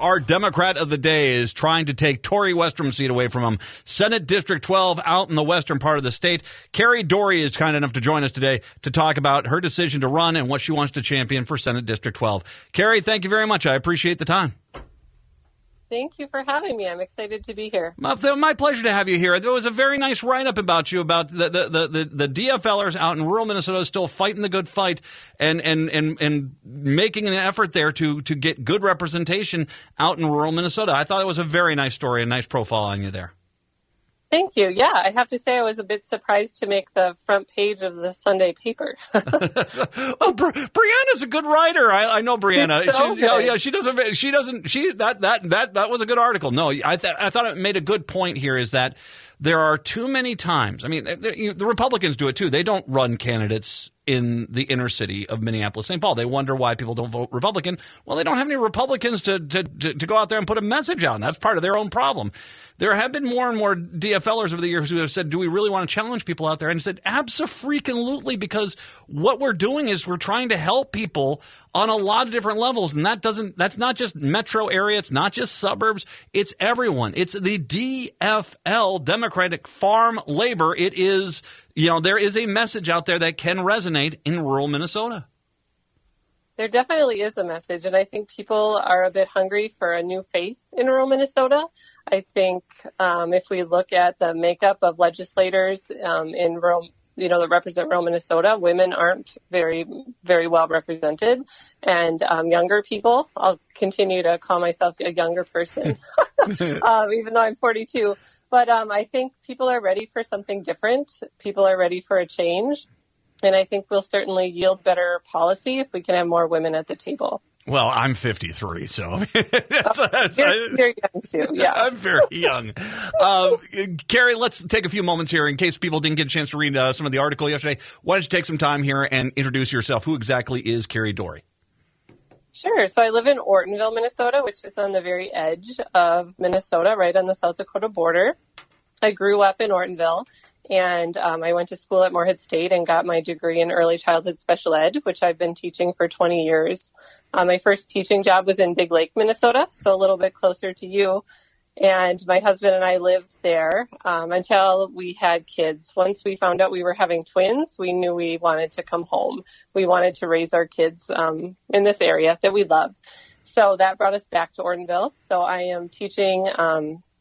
Our Democrat of the day is trying to take Tory Westrum's seat away from him. Senate District 12 out in the western part of the state. Kari Dorry is kind enough to join us today to talk about her decision to run and what she wants to champion for Senate District 12. Kari, thank you very much. I appreciate the time. Thank you for having me. I'm excited to be here. My pleasure to have you here. There was a very nice write-up about you, about the DFLers out in rural Minnesota still fighting the good fight and making an effort there to get good representation out in rural Minnesota. I thought it was a very nice story, a nice profile on you there. Thank you. Yeah, I have to say I was a bit surprised to make the front page of the Sunday paper. Well, Brianna's a good writer. I know Brianna. That was a good article. No, I thought it made a good point here is that there are too many times. I mean, the Republicans do it too. They don't run candidates in the inner city of Minneapolis, St. Paul. They wonder why people don't vote Republican. Well, they don't have any Republicans to go out there and put a message out. And that's part of their own problem. There have been more and more DFLers over the years who have said, do we really want to challenge people out there? And I said, abso-freaking-lutely, because what we're doing is we're trying to help people on a lot of different levels. And that's not just metro area. It's not just suburbs. It's everyone. It's the DFL, Democratic Farm Labor. It is, there is a message out there that can resonate in rural Minnesota. There definitely is a message, and I think people are a bit hungry for a new face in rural Minnesota. I think if we look at the makeup of legislators in rural, that represent rural Minnesota, women aren't very, very well represented, and younger people. I'll continue to call myself a younger person, even though I'm 42. But I think people are ready for something different. People are ready for a change. And I think we'll certainly yield better policy if we can have more women at the table. Well, I'm 53, so you're very young too. Yeah, I'm very young. Kari, let's take a few moments here in case people didn't get a chance to read some of the article yesterday. Why don't you take some time here and introduce yourself? Who exactly is Kari Dorry? Sure. So I live in Ortonville, Minnesota, which is on the very edge of Minnesota, right on the South Dakota border. I grew up in Ortonville. And I went to school at Moorhead State and got my degree in early childhood special ed, which I've been teaching for 20 years. My first teaching job was in Big Lake, Minnesota, so a little bit closer to you. And my husband and I lived there until we had kids. Once we found out we were having twins, we knew we wanted to come home. We wanted to raise our kids in this area that we love. So that brought us back to Ortonville. So I am teaching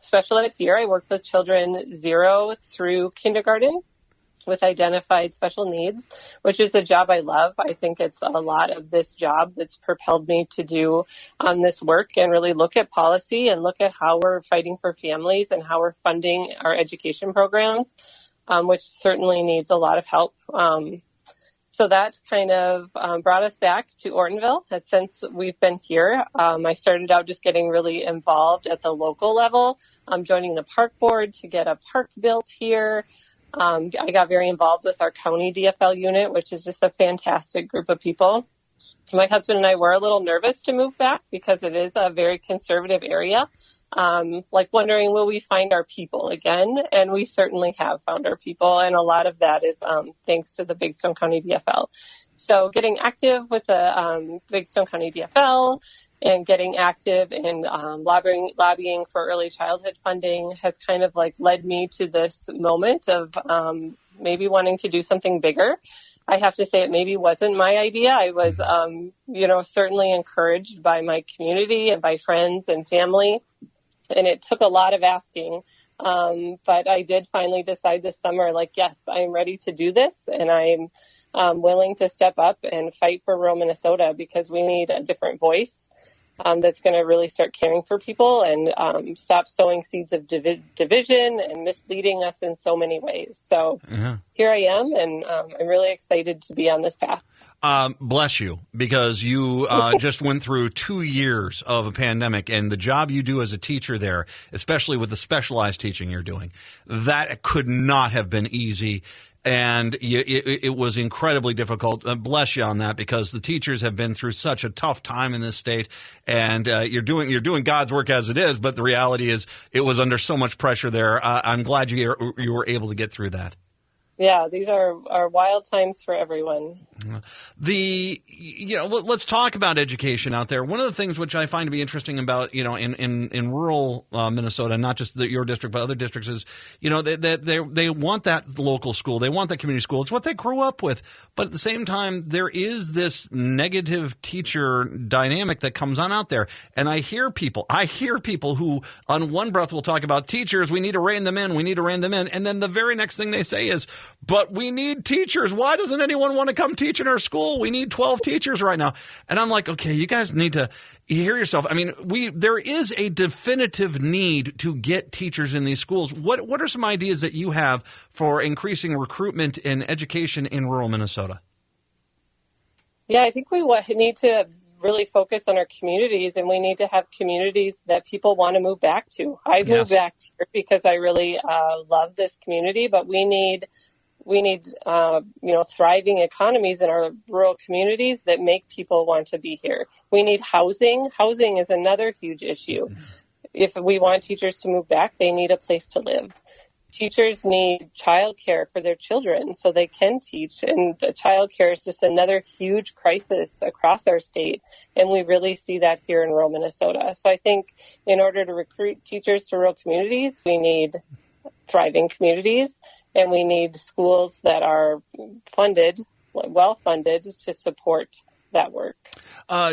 special ed here. I work with children 0 through kindergarten with identified special needs, which is a job I love. I think it's a lot of this job that's propelled me to do this work and really look at policy and look at how we're fighting for families and how we're funding our education programs, which certainly needs a lot of help. So that kind of brought us back to Ortonville. And since we've been here, I started out just getting really involved at the local level, joining the park board to get a park built here. I got very involved with our county DFL unit, which is just a fantastic group of people. My husband and I were a little nervous to move back because it is a very conservative area. Wondering, will we find our people again? And we certainly have found our people. And a lot of that is thanks to the Big Stone County DFL. So getting active with the Big Stone County DFL and getting active in lobbying for early childhood funding has kind of led me to this moment of maybe wanting to do something bigger. I have to say it maybe wasn't my idea. I was, certainly encouraged by my community and by friends and family. And it took a lot of asking. But I did finally decide this summer, yes, I'm ready to do this. And I'm willing to step up and fight for rural Minnesota because we need a different voice that's going to really start caring for people and stop sowing seeds of division and misleading us in so many ways. So Here I am, and I'm really excited to be on this path. Bless you, because you just went through 2 years of a pandemic, and the job you do as a teacher there, especially with the specialized teaching you're doing, that could not have been easy. And it was incredibly difficult. Bless you on that, because the teachers have been through such a tough time in this state, and you're doing God's work as it is. But the reality is, it was under so much pressure there. I'm glad you were able to get through that. Yeah, these are wild times for everyone. Let's talk about education out there. One of the things which I find to be interesting about, in rural Minnesota, not just your district, but other districts is, they want that local school. They want that community school. It's what they grew up with. But at the same time, there is this negative teacher dynamic that comes on out there. And I hear people who on one breath will talk about teachers. We need to rein them in. We need to rein them in. And then the very next thing they say is, but we need teachers. Why doesn't anyone want to come teach in our school? We need 12 teachers right now. And I'm like, okay, you guys need to hear yourself. I mean, there is a definitive need to get teachers in these schools. What are some ideas that you have for increasing recruitment in education in rural Minnesota? Yeah, I think we need to really focus on our communities, and we need to have communities that people want to move back to. I've moved back here because I really love this community, but we need thriving economies in our rural communities that make people want to be here. We need housing. Housing is another huge issue. If we want teachers to move back, they need a place to live. Teachers need childcare for their children so they can teach, and childcare is just another huge crisis across our state, and we really see that here in rural Minnesota. So I think in order to recruit teachers to rural communities, we need thriving communities, and we need schools that are well funded to support that work.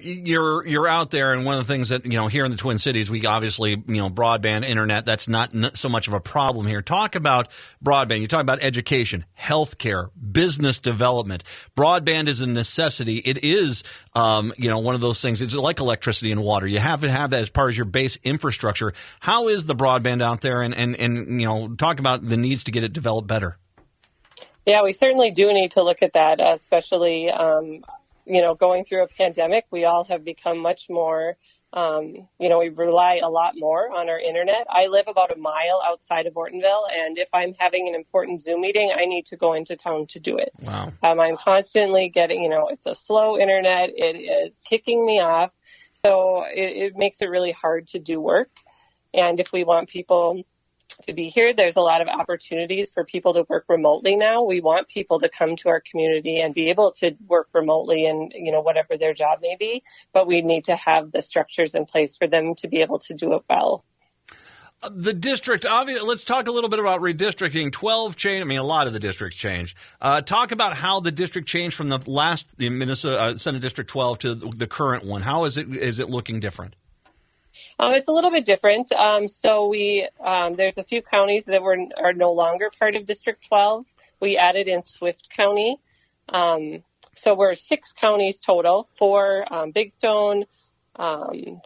You're out there, and one of the things that, here in the Twin Cities, we obviously, broadband, internet, that's not so much of a problem here. Talk about broadband. You talk about education, healthcare, business development. Broadband is a necessity. It is, one of those things. It's like electricity and water. You have to have that as part of your base infrastructure. How is the broadband out there? And talk about the needs to get it developed better. Yeah, we certainly do need to look at that, especially, going through a pandemic. We all have become much more, we rely a lot more on our internet. I live about a mile outside of Ortonville, and if I'm having an important Zoom meeting, I need to go into town to do it. Wow. I'm constantly getting, it's a slow internet. It is kicking me off. So it makes it really hard to do work. And if we want people to be here, there's a lot of opportunities for people to work remotely now. We want people to come to our community and be able to work remotely and, whatever their job may be, but we need to have the structures in place for them to be able to do it well. The district, obviously, let's talk a little bit about redistricting. 12 changed. A lot of the districts changed. Talk about how the district changed from the last Minnesota Senate District 12 to the current one. How is it looking different? It's a little bit different. So there's a few counties that are no longer part of District 12. We added in Swift County. So we're 6 counties total, 4 Big Stone,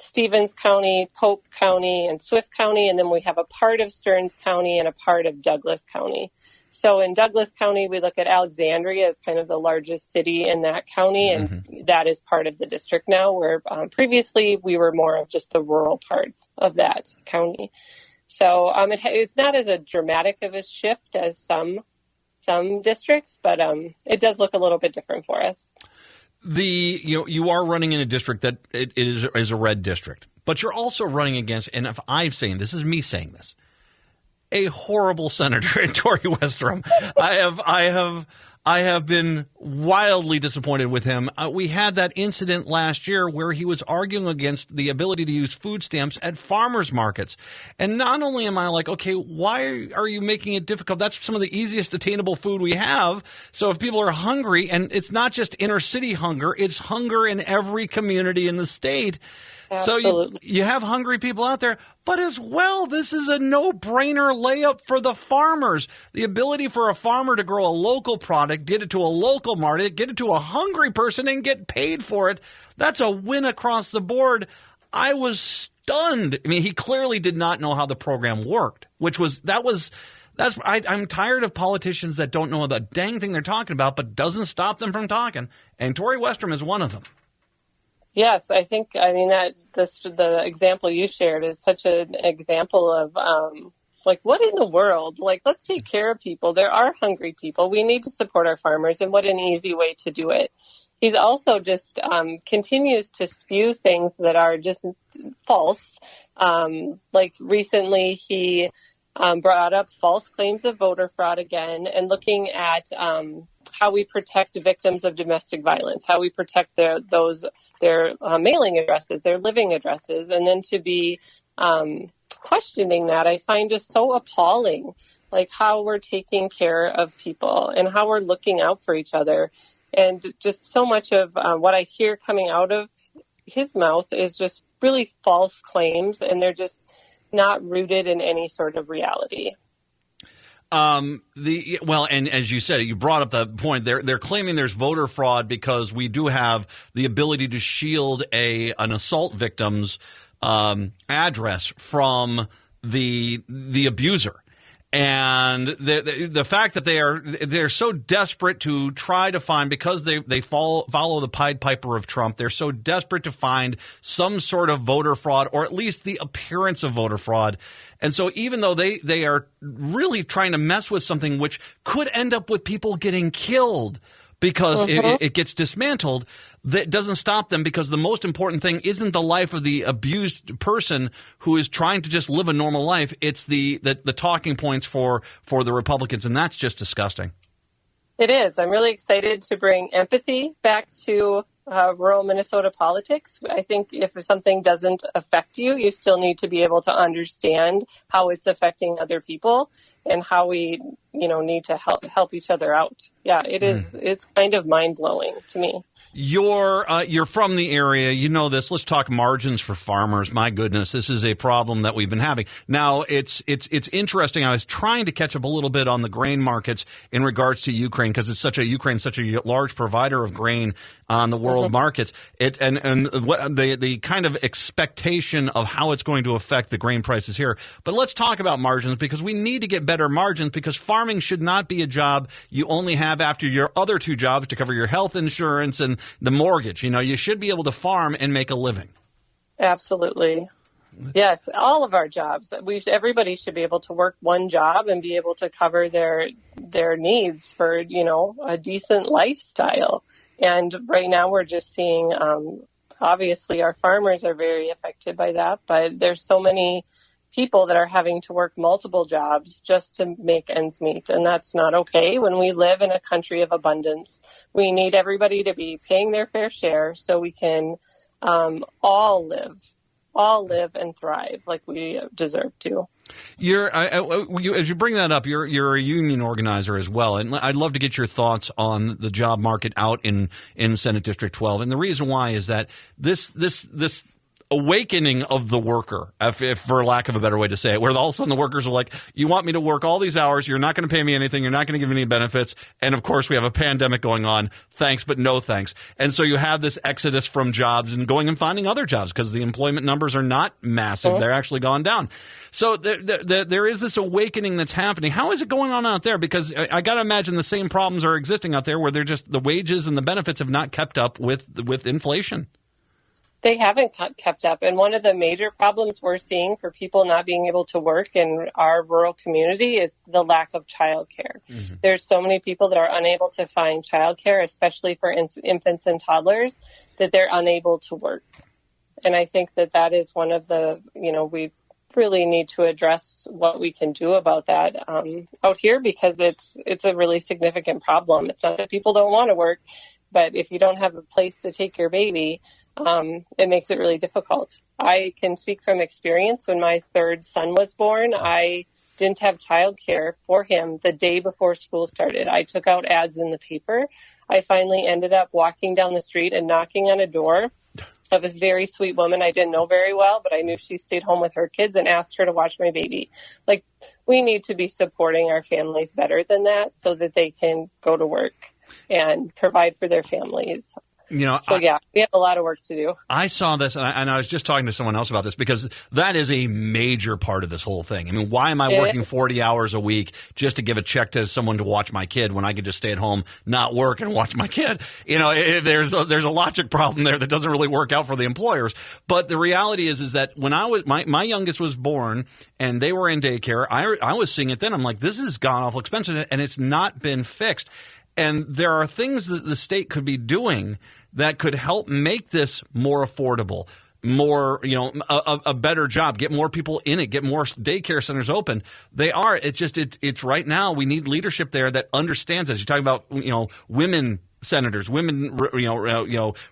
Stevens County, Pope County, and Swift County. And then we have a part of Stearns County and a part of Douglas County. So in Douglas County, we look at Alexandria as kind of the largest city in that county, and that is part of the district now, where previously we were more of just the rural part of that county. So it's not as a dramatic of a shift as some districts, but it does look a little bit different for us. You are running in a district that it is a red district, but you're also running against, and if I've saying this is me saying this, a horrible senator in Tory Westrum. I have been wildly disappointed with him. We had that incident last year where he was arguing against the ability to use food stamps at farmers markets. And not only am I like, okay, why are you making it difficult? That's some of the easiest attainable food we have. So if people are hungry, and it's not just inner city hunger, it's hunger in every community in the state. Absolutely. So you have hungry people out there, but as well, this is a no-brainer layup for the farmers. The ability for a farmer to grow a local product, get it to a local market, get it to a hungry person, and get paid for it, that's a win across the board. I was stunned. He clearly did not know how the program worked, I'm tired of politicians that don't know the dang thing they're talking about, but doesn't stop them from talking, and Tory Westrum is one of them. Yes, I think, the example you shared is such an example of, what in the world? Let's take care of people. There are hungry people. We need to support our farmers, and what an easy way to do it. He's also just continues to spew things that are just false. Recently, he brought up false claims of voter fraud again, and looking at how we protect victims of domestic violence, how we protect their mailing addresses, their living addresses, and then to be questioning that, I find just so appalling, like how we're taking care of people and how we're looking out for each other. And just so much of what I hear coming out of his mouth is just really false claims, and they're just not rooted in any sort of reality. And as you said, you brought up the point. They're claiming there's voter fraud because we do have the ability to shield an assault victim's address from the abuser. And the fact that they're so desperate to try to find, because they follow the Pied Piper of Trump, they're so desperate to find some sort of voter fraud, or at least the appearance of voter fraud. And so even though they are really trying to mess with something which could end up with people getting killed because it gets dismantled, that doesn't stop them, because the most important thing isn't the life of the abused person who is trying to just live a normal life. It's the talking points for the Republicans, and that's just disgusting. It is. I'm really excited to bring empathy back to rural Minnesota politics. I think if something doesn't affect you, you still need to be able to understand how it's affecting other people and how we, need to help each other out. Yeah, it is. It's kind of mind blowing to me. You're from the area. You know this. Let's talk margins for farmers. My goodness, this is a problem that we've been having. Now, it's interesting. I was trying to catch up a little bit on the grain markets in regards to Ukraine, because Ukraine's such a large provider of grain on the world markets. And what the kind of expectation of how it's going to affect the grain prices here. But let's talk about margins, because we need to get better margins, because farming should not be a job you only have after your other two jobs to cover your health insurance and the mortgage. You should be able to farm and make a living. Absolutely. Yes, all of our jobs. Everybody should be able to work one job and be able to cover their needs for, a decent lifestyle. And right now we're just seeing, obviously our farmers are very affected by that, but there's so many people that are having to work multiple jobs just to make ends meet. And that's not okay. When we live in a country of abundance, we need everybody to be paying their fair share so we can all live and thrive like we deserve to. As you bring that up, you're a union organizer as well, and I'd love to get your thoughts on the job market out in Senate District 12. And the reason why is that this awakening of the worker, if for lack of a better way to say it, where all of a sudden the workers are like, you want me to work all these hours, you're not going to pay me anything, you're not going to give me any benefits, and of course we have a pandemic going on, thanks but no thanks. And so you have this exodus from jobs and going and finding other jobs, because the employment numbers are not massive, they're actually gone down. So there is this awakening that's happening. How is it going on out there? Because I got to imagine the same problems are existing out there, where they're just the wages and the benefits have not kept up with inflation. They haven't kept up. And one of the major problems we're seeing for people not being able to work in our rural community is the lack of childcare. There's so many people that are unable to find childcare, especially for infants and toddlers, that they're unable to work. And I think that is one of the, we really need to address what we can do about that out here, because it's a really significant problem. It's not that people don't want to work, but if you don't have a place to take your baby, it makes it really difficult. I can speak from experience. When my third son was born, I didn't have childcare for him the day before school started. I took out ads in the paper. I finally ended up walking down the street and knocking on a door of a very sweet woman I didn't know very well, but I knew she stayed home with her kids, and asked her to watch my baby. Like, we need to be supporting our families better than that, so that they can go to work and provide for their families. We have a lot of work to do. I saw this, and I was just talking to someone else about this, because that is a major part of this whole thing. I mean, why am I working 40 hours a week just to give a check to someone to watch my kid when I could just stay at home, not work, and watch my kid? There's a logic problem there that doesn't really work out for the employers. But the reality is that when my youngest was born and they were in daycare, I was seeing it then. I'm like, this has gone awful expensive, and it's not been fixed. And there are things that the state could be doing that could help make this more affordable. more, a better job, get more people in it, get more daycare centers open. They are. It's right now. We need leadership there that understands this. You're talking about, women senators, women,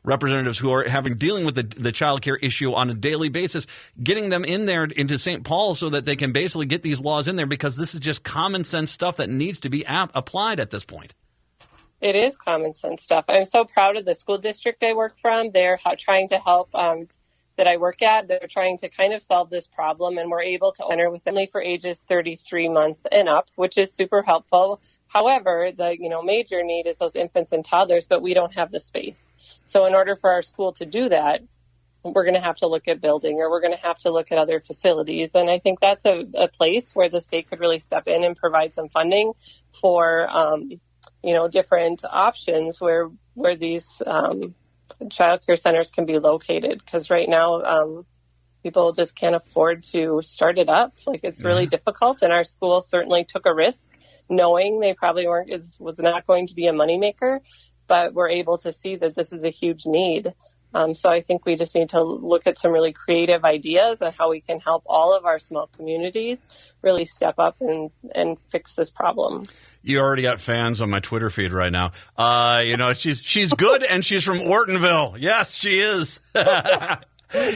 representatives who are dealing with the child care issue on a daily basis, getting them in there into St. Paul so that they can basically get these laws in there, because this is just common sense stuff that needs to be applied at this point. It is common sense stuff. I'm so proud of the school district I work from. They're trying to help that I work at. They're trying to kind of solve this problem, and we're able to enter with only for ages 33 months and up, which is super helpful. However, the major need is those infants and toddlers, but we don't have the space. So in order for our school to do that, we're going to have to look at building, or we're going to have to look at other facilities. And I think that's a place where the state could really step in and provide some funding for, different options where these child care centers can be located. Because right now, people just can't afford to start it up. It's really difficult. And our school certainly took a risk, knowing they probably was not going to be a moneymaker, but we're able to see that this is a huge need. So I think we just need to look at some really creative ideas on how we can help all of our small communities really step up and fix this problem. You already got fans on my Twitter feed right now. She's good, and she's from Ortonville. Yes, she is.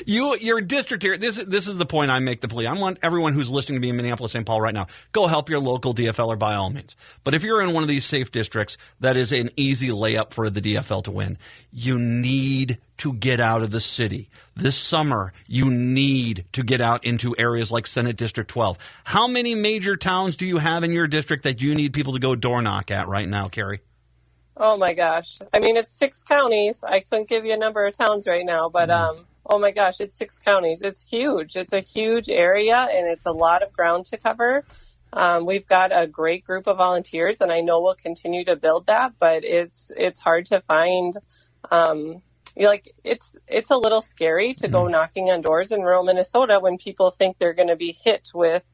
Your district here, this is the point I make the plea. I want everyone who's listening to me in Minneapolis, St. Paul right now, go help your local DFLer by all means. But if you're in one of these safe districts that is an easy layup for the DFL to win, you need to get out of the city. This summer, you need to get out into areas like Senate District 12. How many major towns do you have in your district that you need people to go door knock at right now, Kari? Oh, my gosh. I mean, it's 6 counties. I couldn't give you a number of towns right now, but oh my gosh, it's 6 counties. It's huge. It's a huge area, and it's a lot of ground to cover. We've got a great group of volunteers, and I know we'll continue to build that, but it's hard to find. It's a little scary to go knocking on doors in rural Minnesota when people think they're going to be hit with,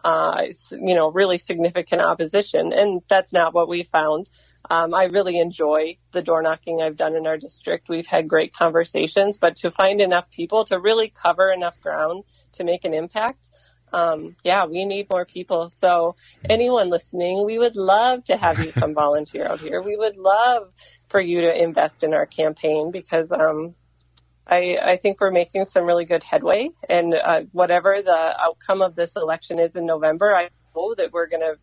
really significant opposition, and that's not what we found. I really enjoy the door knocking I've done in our district. We've had great conversations, but to find enough people to really cover enough ground to make an impact, we need more people. So anyone listening, we would love to have you come volunteer out here. We would love for you to invest in our campaign, because I think we're making some really good headway. And whatever the outcome of this election is in November, I know that we're going to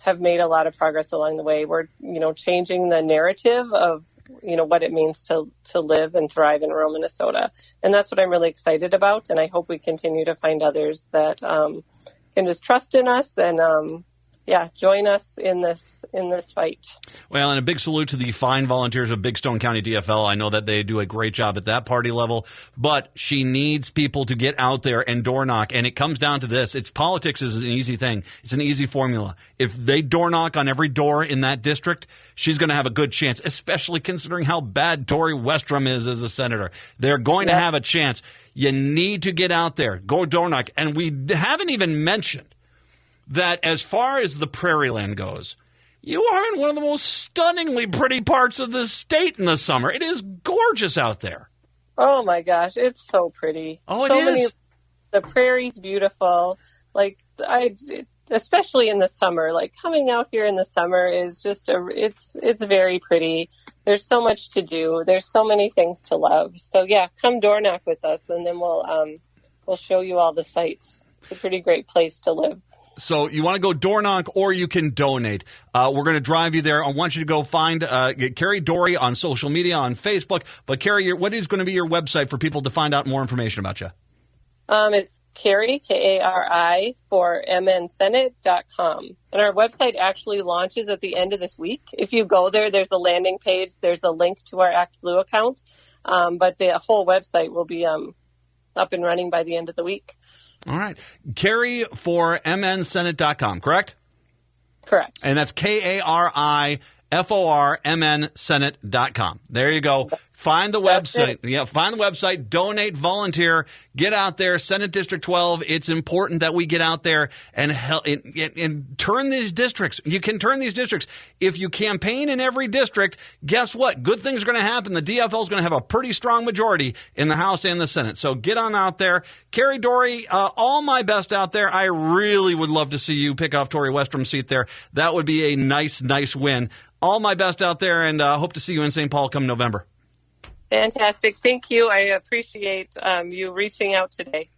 have made a lot of progress along the way. We're, changing the narrative of, what it means to live and thrive in rural Minnesota. And that's what I'm really excited about. And I hope we continue to find others that can just trust in us and, join us in this fight. Well, and a big salute to the fine volunteers of Big Stone County DFL. I know that they do a great job at that party level, but she needs people to get out there and door knock. And it comes down to this. Politics is an easy thing. It's an easy formula. If they door knock on every door in that district, she's going to have a good chance, especially considering how bad Tori Westrum is as a senator. They're going to have a chance. You need to get out there, go door knock. And we haven't even mentioned that as far as the prairie land goes, you are in one of the most stunningly pretty parts of the state in the summer. It is gorgeous out there. Oh, my gosh. It's so pretty. Oh, it is. The prairie's beautiful. Especially in the summer, coming out here in the summer is just it's very pretty. There's so much to do. There's so many things to love. So come door knock with us, and then we'll show you all the sights. It's a pretty great place to live. So you want to go door knock, or you can donate. We're going to drive you there. I want you to go find Kari Dorry on social media, on Facebook. But Kari, what is going to be your website for people to find out more information about you? It's Kari, Kari, for mnsenate.com. And our website actually launches at the end of this week. If you go there, there's a landing page. There's a link to our Act Blue account. But the whole website will be up and running by the end of the week. All right. Kari for mnsenate.com, correct? Correct. And that's KariForMN Senate.com. There you go. Find the website. Yeah, find the website, donate, volunteer, get out there, Senate District 12. It's important that we get out there and help and turn these districts. You can turn these districts. If you campaign in every district, guess what? Good things are going to happen. The DFL is going to have a pretty strong majority in the House and the Senate. So get on out there. Kari Dorry, all my best out there. I really would love to see you pick off Tori Westrum's seat there. That would be a nice win. All my best out there, and hope to see you in St. Paul come November. Fantastic. Thank you. I appreciate you reaching out today.